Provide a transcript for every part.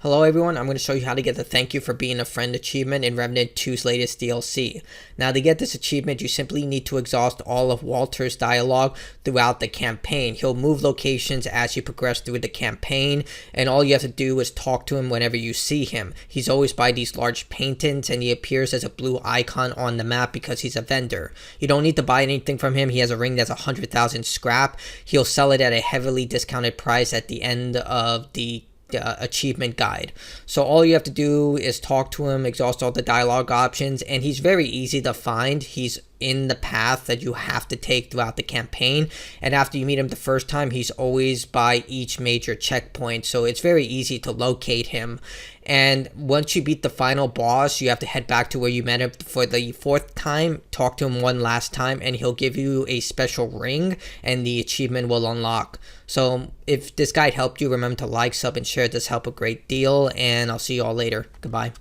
Hello everyone, I'm going to show you how to get the thank you for being a friend achievement in Remnant 2's latest DLC. Now to get this achievement, you simply need to exhaust all of Walter's dialogue throughout the campaign. He'll move locations as you progress through the campaign, and all you have to do is talk to him whenever you see him. He's always by these large paintings, and he appears as a blue icon on the map because he's a vendor. You don't need to buy anything from him. He has a ring that's 100,000 scrap. He'll sell it at a heavily discounted price at the end of the achievement guide. So all you have to do is talk to him, exhaust all the dialogue options, and he's very easy to find. He's in the path that you have to take throughout the campaign, and after you meet him the first time, he's always by each major checkpoint, so it's very easy to locate him. And once you beat the final boss, you have to head back to where you met him for the 4th time, talk to him one last time, and he'll give you a special ring, and the achievement will unlock. So if this guide helped you, remember to like, sub, and share. It does help a great deal, and I'll see you all later. Goodbye.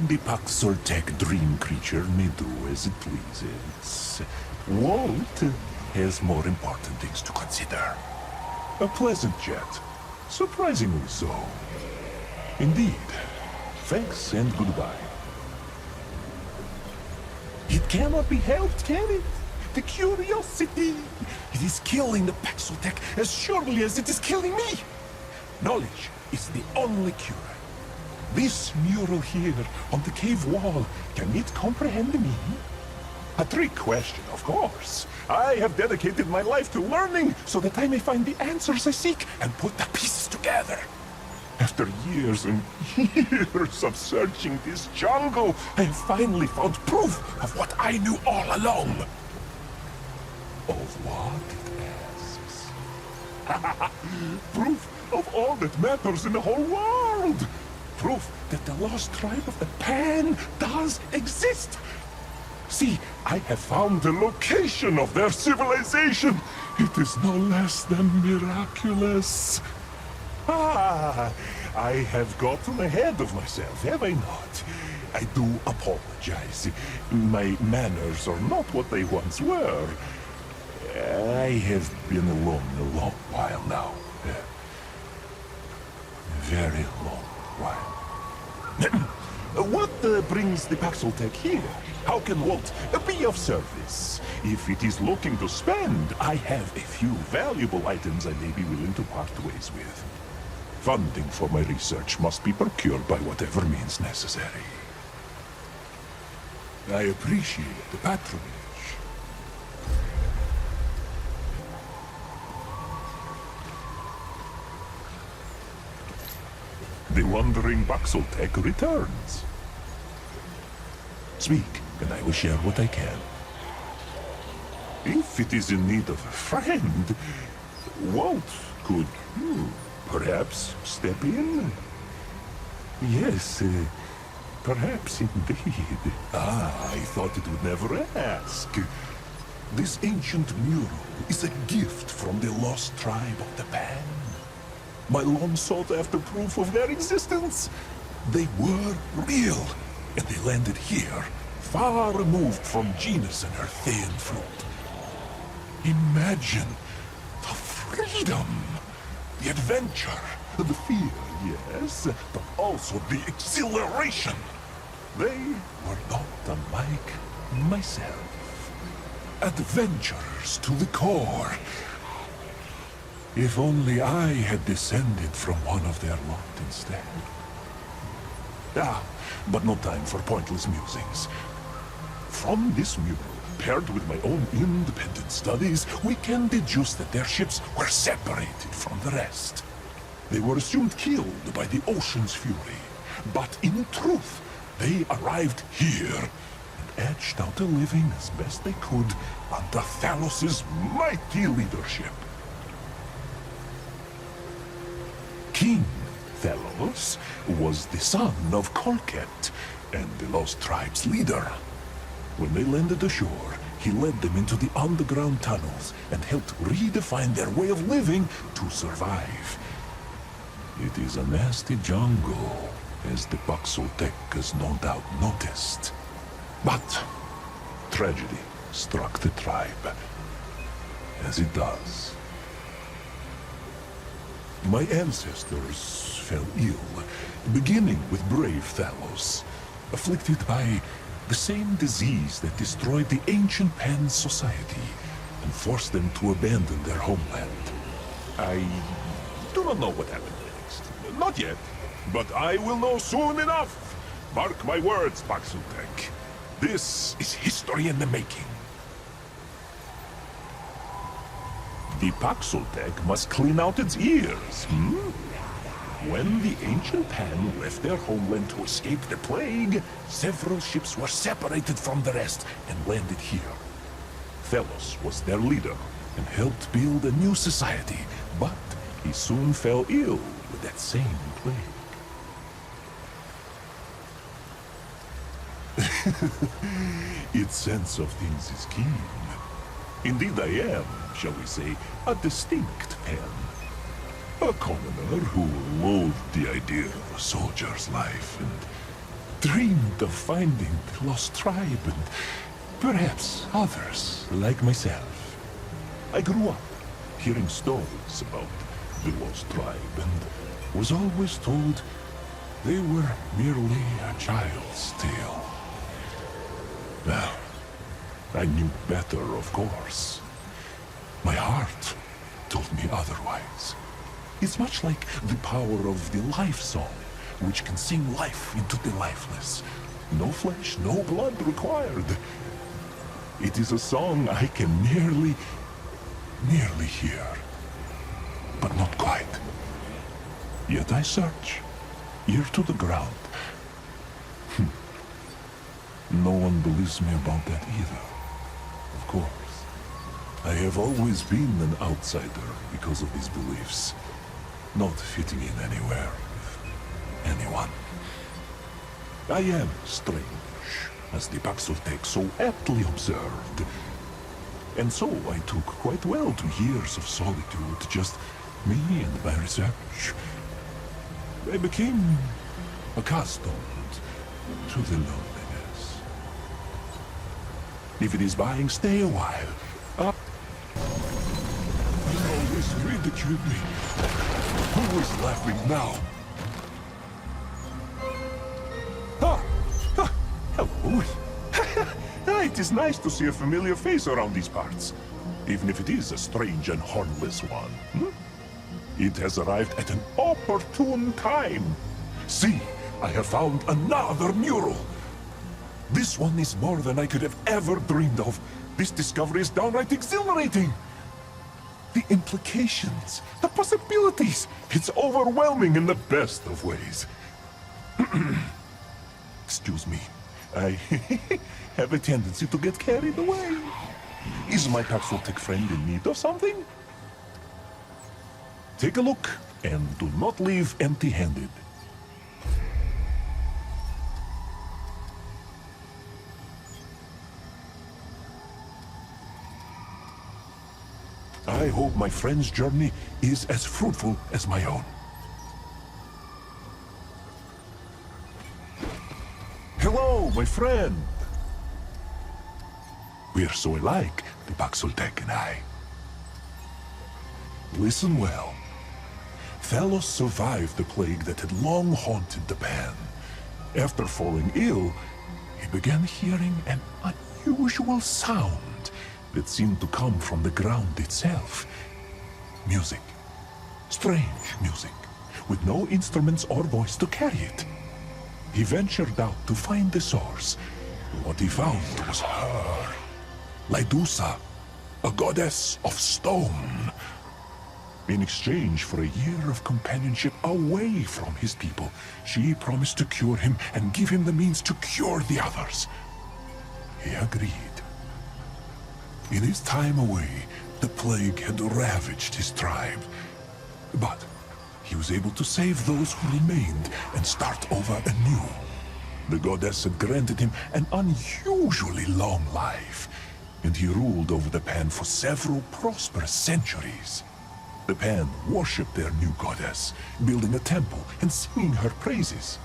The Paxoltech dream creature may do as it pleases. Walt has more important things to consider. A pleasant chat. Surprisingly so. Indeed. Thanks and goodbye. It cannot be helped, can it? The curiosity. It is killing the Paxoltech as surely as it is killing me. Knowledge is the only cure. This mural here on the cave wall, can it comprehend me? A trick question, of course. I have dedicated my life to learning so that I may find the answers I seek and put the pieces together. After years and years of searching this jungle, I have finally found proof of what I knew all along. Of what, it asks. Proof of all that matters in the whole world. Proof that the lost tribe of the Pan does exist. See, I have found the location of their civilization. It is no less than miraculous. I have gotten ahead of myself, have I not? I do apologize. My manners are not what they once were. I have been alone a long while now. Very long while. What brings the Paxoltech here? How can Walt be of service? If it is looking to spend, I have a few valuable items I may be willing to part ways with. Funding for my research must be procured by whatever means necessary. I appreciate the patronage. The wandering Paxoltech returns. Speak, and I will share what I can. If it is in need of a friend, Walt could, perhaps step in? Yes, perhaps indeed. I thought it would never ask. This ancient mural is a gift from the lost tribe of the Pan. My long sought after proof of their existence. They were real, and they landed here, far removed from Genus and her thin fruit. Imagine the freedom, the adventure, the fear, yes, but also the exhilaration. They were not unlike myself. Adventurers to the core. If only I had descended from one of their lot instead. But no time for pointless musings. From this mural, paired with my own independent studies, we can deduce that their ships were separated from the rest. They were assumed killed by the ocean's fury, but in truth, they arrived here and edged out a living as best they could under Thalos's mighty leadership. King Thalos was the son of Colket and the Lost Tribe's leader. When they landed ashore, he led them into the underground tunnels and helped redefine their way of living to survive. It is a nasty jungle, as the Paxoltech has no doubt noticed. But tragedy struck the tribe, as it does. My ancestors fell ill, beginning with brave Thalos, afflicted by the same disease that destroyed the ancient Pan society and forced them to abandon their homeland. I do not know what happened next. Not yet, but I will know soon enough. Mark my words, Paxultek. This is history in the making. The Paxultek must clean out its ears, When the ancient Pan left their homeland to escape the plague, several ships were separated from the rest and landed here. Thelos was their leader and helped build a new society, but he soon fell ill with that same plague. Its sense of things is keen. Indeed I am, shall we say, a distinct Pan. A commoner who loathed the idea of a soldier's life and dreamed of finding the lost tribe and perhaps others like myself. I grew up hearing stories about the lost tribe and was always told they were merely a child's tale. Well, I knew better, of course. My heart told me otherwise. It's much like the power of the life song, which can sing life into the lifeless. No flesh, no blood required. It is a song I can nearly hear, but not quite. Yet I search, ear to the ground. No one believes me about that either. Of course. I have always been an outsider because of these beliefs. Not fitting in anywhere with anyone. I am strange, as the Paxultek so aptly observed. And so I took quite well to years of solitude, just me and my research. I became accustomed to the loneliness. If it is buying, stay a while. You always ridiculed me. Who is laughing now? Hello. It is nice to see a familiar face around these parts, even if it is a strange and hornless one. It has arrived at an opportune time. See, I have found another mural. This one is more than I could have ever dreamed of. This discovery is downright exhilarating. The implications, the possibilities, it's overwhelming in the best of ways. Excuse me, I have a tendency to get carried away. Is my Paxultek friend in need of something? Take a look, and do not leave empty-handed. I hope my friend's journey is as fruitful as my own. Hello, my friend! We're so alike, the Paxultek and I. Listen well. Thalos survived the plague that had long haunted the Pan. After falling ill, he began hearing an unusual sound that seemed to come from the ground itself. Music. Strange music, with no instruments or voice to carry it. He ventured out to find the source. What he found was her. Lusa, a goddess of stone. In exchange for a year of companionship away from his people, she promised to cure him and give him the means to cure the others. He agreed. In his time away, the plague had ravaged his tribe. But he was able to save those who remained and start over anew. The goddess had granted him an unusually long life, and he ruled over the Pan for several prosperous centuries. The Pan worshipped their new goddess, building a temple and singing her praises.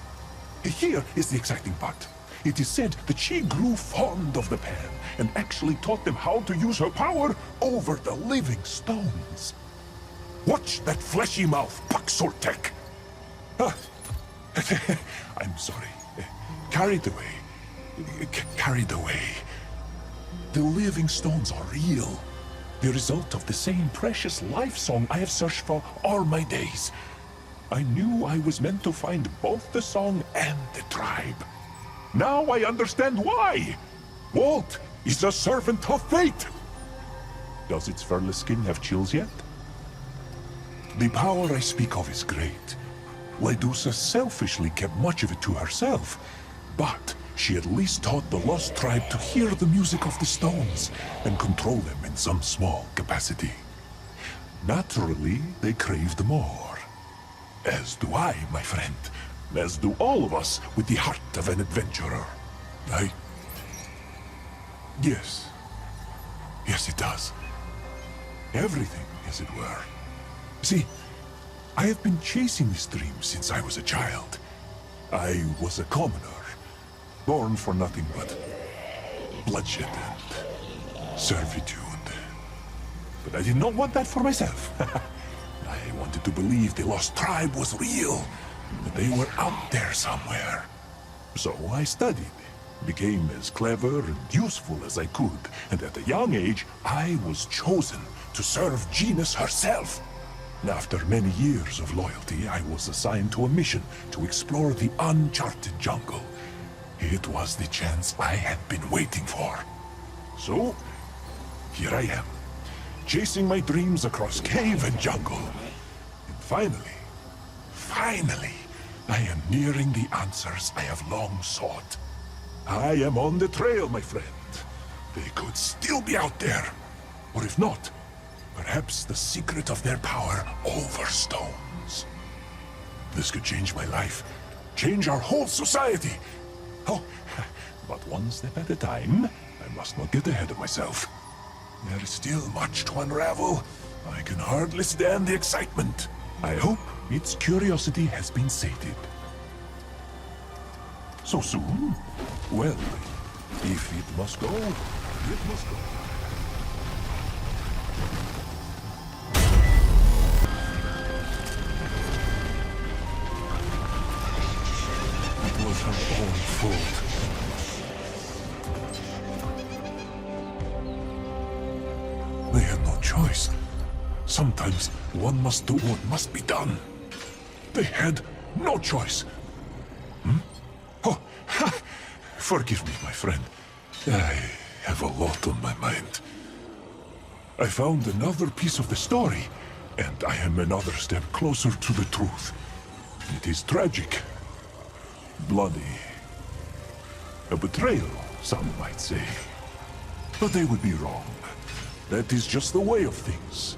Here is the exciting part. It is said that she grew fond of the Pan and actually taught them how to use her power over the living stones. Watch that fleshy mouth Paxoltech. I'm sorry. Carried away. Carried away. The living stones are real. The result of the same precious life song I have searched for all my days. I knew I was meant to find both the song and the tribe. Now I understand why. Walt is a servant of fate. Does its furless skin have chills yet? The power I speak of is great. Lusa selfishly kept much of it to herself, but she at least taught the lost tribe to hear the music of the stones and control them in some small capacity. Naturally, they craved more. As do I, my friend. As do all of us with the heart of an adventurer. Yes. Yes, it does. Everything, as it were. See, I have been chasing this dream since I was a child. I was a commoner, born for nothing but bloodshed and servitude. But I did not want that for myself. I wanted to believe the lost tribe was real, that they were out there somewhere. So I studied, became as clever and useful as I could, and at a young age, I was chosen to serve Genus herself. After many years of loyalty, I was assigned to a mission to explore the uncharted jungle. It was the chance I had been waiting for. So, here I am, chasing my dreams across cave and jungle. And finally, I am nearing the answers I have long sought. I am on the trail, my friend. They could still be out there. Or if not, perhaps the secret of their power over stones. This could change my life, change our whole society. Oh, but one step at a time. I must not get ahead of myself. There is still much to unravel. I can hardly stand the excitement. I hope its curiosity has been sated. So soon? Well, if it must go, it must go. It was her own fault. They had no choice. Sometimes one must do what must be done. They had no choice. Oh, forgive me, my friend. I have a lot on my mind. I found another piece of the story, and I am another step closer to the truth. It is tragic. Bloody. A betrayal, some might say. But they would be wrong. That is just the way of things.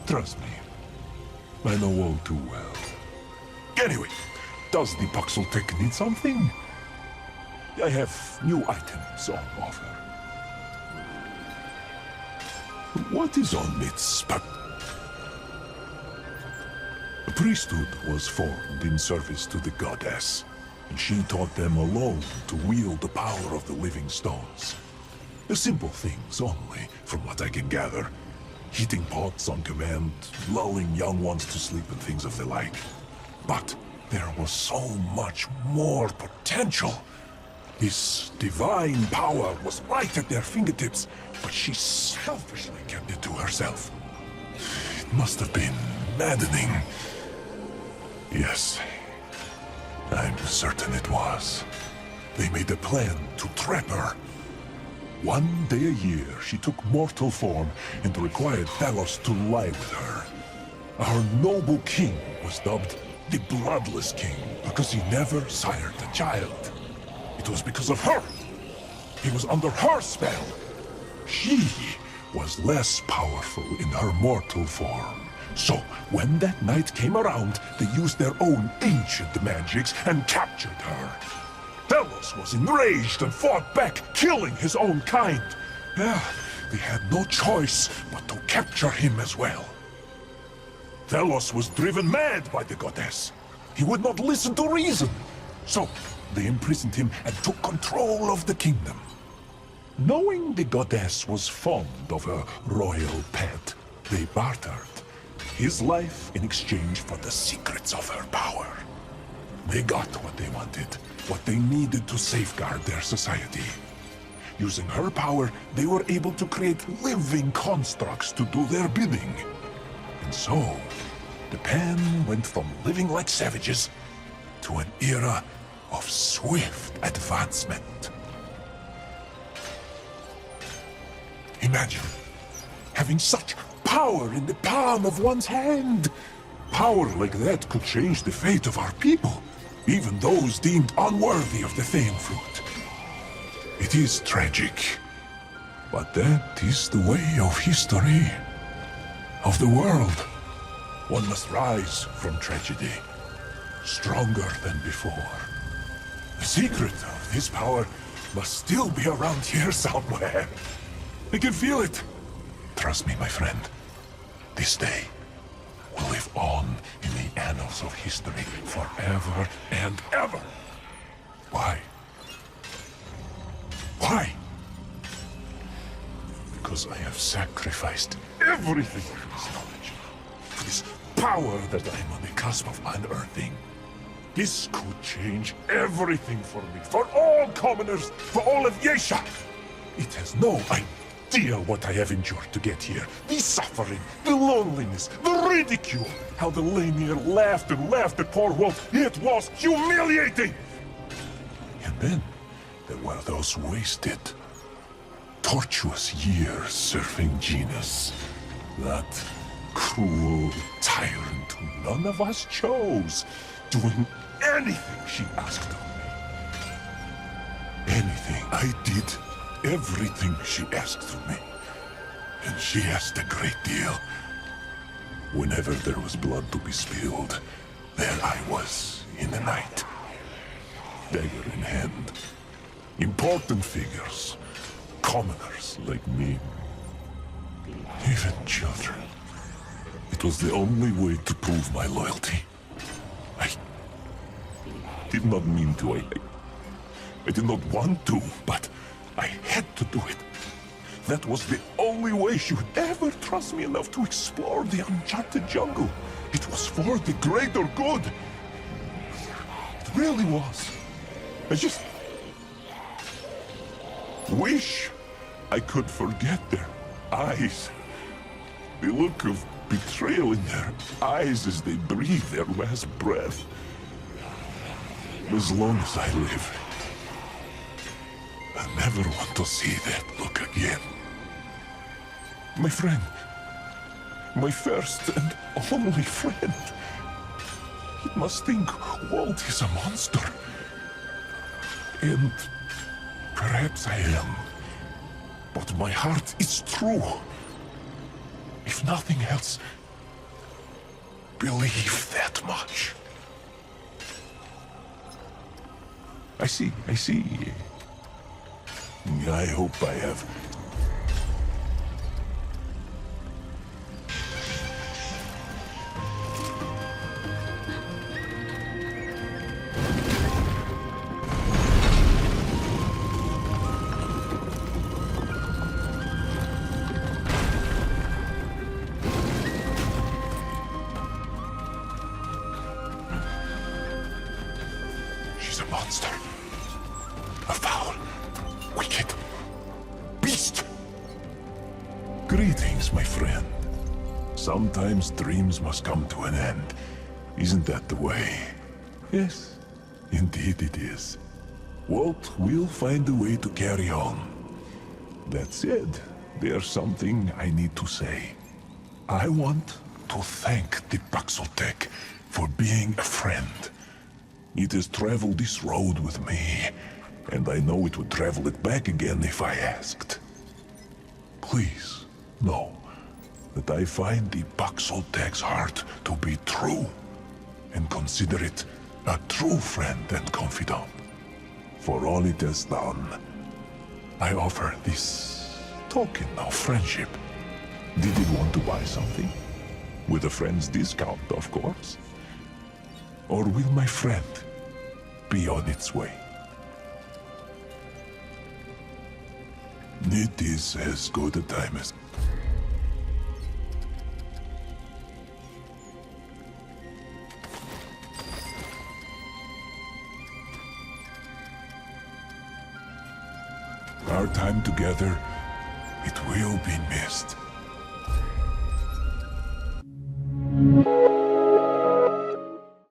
Trust me. I know all too well. Anyway, does the Paxoltech need something? I have new items on offer. What is on its The Priesthood was formed in service to the goddess, and she taught them alone to wield the power of the living stones. The simple things only, from what I can gather. Heating pots on command, lulling young ones to sleep and things of the like. But there was so much more potential. This divine power was right at their fingertips, but she selfishly kept it to herself. It must have been maddening. Yes, I'm certain it was. They made a plan to trap her. One day a year, she took mortal form and required Talos to lie with her. Our noble king was dubbed the Bloodless King because he never sired a child. It was because of her. He was under her spell. She was less powerful in her mortal form. So, when that night came around, they used their own ancient magics and captured her. Talos was enraged and fought back, killing his own kind. They had no choice but to capture him as well. Talos was driven mad by the goddess. He would not listen to reason. So, they imprisoned him and took control of the kingdom. Knowing the goddess was fond of a royal pet, they bartered his life in exchange for the secrets of her power. They got what they wanted, what they needed to safeguard their society. Using her power, they were able to create living constructs to do their bidding. And so, the Pen went from living like savages to an era of swift advancement. Imagine having such power in the palm of one's hand. Power like that could change the fate of our people, even those deemed unworthy of the Fame Fruit. It is tragic, but that is the way of history, of the world. One must rise from tragedy, stronger than before. The secret of this power must still be around here somewhere. I can feel it. Trust me, my friend. This day will live on in the annals of history forever and ever. Why? Why? Because I have sacrificed everything for this knowledge, for this power that I am on the cusp of unearthing. This could change everything for me, for all commoners, for all of Yesha. It has no idea what I have endured to get here. The suffering, the loneliness, the ridicule. How the Lemire laughed and laughed at poor Walt. It was humiliating! And then there were those wasted, tortuous years serving Genus. That cruel tyrant who none of us chose, doing anything she asked of me. Anything. I did everything she asked of me. And she asked a great deal. Whenever there was blood to be spilled, there I was in the night. Dagger in hand. Important figures. Commoners like me. Even children. It was the only way to prove my loyalty. I did not mean to. I did not want to, but I had to do it. That was the only way she would ever trust me enough to explore the enchanted jungle. It was for the greater good. It really was. I just wish I could forget their eyes. The look of betrayal in their eyes as they breathe their last breath. As long as I live, I never want to see that look again. My friend. My first and only friend. He must think Walt is a monster. And perhaps I am. But my heart is true. If nothing else, believe that much. I see. I hope I have. She's a monster. A foul, wicked beast. Greetings, my friend. Sometimes dreams must come to an end. Isn't that the way? Yes, indeed it is. Walt will find a way to carry on. That said, there's something I need to say. I want to thank the Paxotech for being a friend. It has traveled this road with me, and I know it would travel it back again if I asked. Please know that I find the Paxotech's heart to be true, and consider it a true friend and confidant. For all it has done, I offer this token of friendship. Did it want to buy something? With a friend's discount, of course. Or will my friend be on its way? It is as good a time as... Our time together, it will be missed.